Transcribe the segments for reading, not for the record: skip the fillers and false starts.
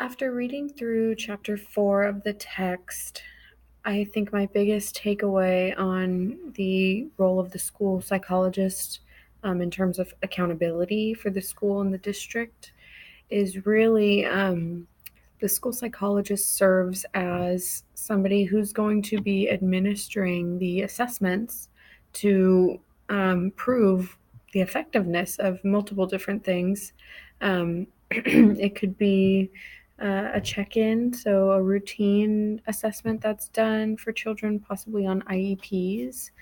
After reading through chapter 4 of the text, I think my biggest takeaway on the role of the school psychologist in terms of accountability for the school and the district is really the school psychologist serves as somebody who's going to be administering the assessments to prove the effectiveness of multiple different things. It could be a check-in, so a routine assessment that's done for children, possibly on IEPs,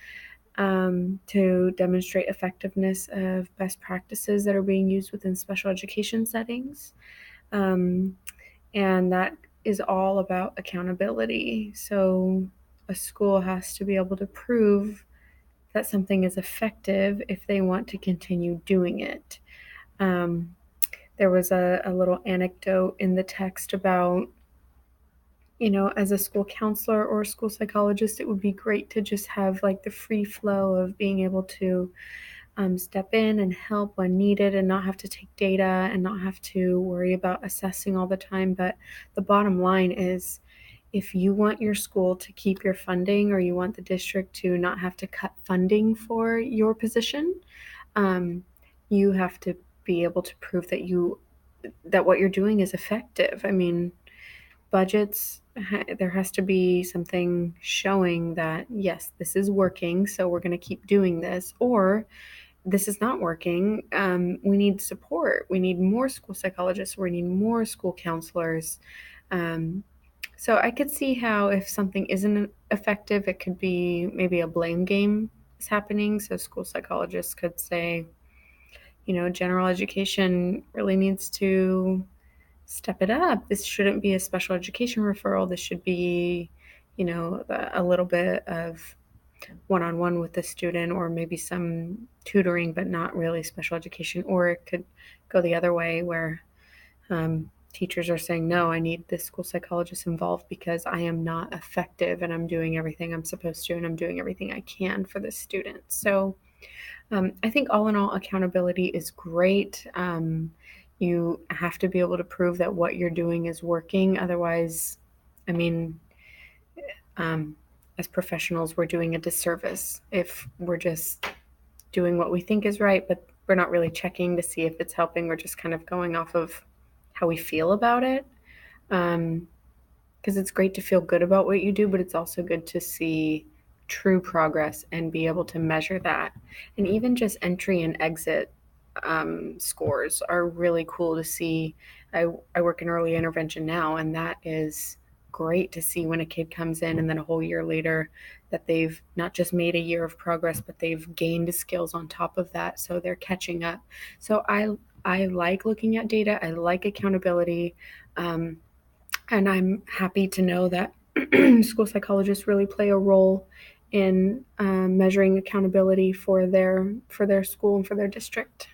to demonstrate effectiveness of best practices that are being used within special education settings. And that is all about accountability. So a school has to be able to prove that something is effective if they want to continue doing it. There was a little anecdote in the text about, as a school counselor or a school psychologist, it would be great to just have like the free flow of being able to step in and help when needed and not have to take data and not have to worry about assessing all the time. But the bottom line is, if you want your school to keep your funding or you want the district to not have to cut funding for your position, you have to be able to prove that what you're doing is effective. I mean, budgets, there has to be something showing that, yes, this is working, so we're going to keep doing this, or this is not working. We need support. We need more school psychologists. We need more school counselors. So I could see how if something isn't effective, it could be maybe a blame game is happening. So school psychologists could say, general education really needs to step it up. This shouldn't be a special education referral. This should be, a little bit of one-on-one with the student, or maybe some tutoring, but not really special education. Or it could go the other way where teachers are saying, no, I need this school psychologist involved because I am not effective and I'm doing everything I'm supposed to and I'm doing everything I can for the student. So I think all in all, accountability is great. You have to be able to prove that what you're doing is working. Otherwise, I mean, as professionals, we're doing a disservice if we're just doing what we think is right, but we're not really checking to see if it's helping. We're just kind of going off of how we feel about it. Because it's great to feel good about what you do, but it's also good to see true progress and be able to measure that. And even just entry and exit scores are really cool to see. I work in early intervention now, and that is great to see when a kid comes in and then a whole year later that they've not just made a year of progress, but they've gained skills on top of that. So they're catching up. So I like looking at data. I like accountability. And I'm happy to know that school psychologists really play a role in measuring accountability for their school and for their district.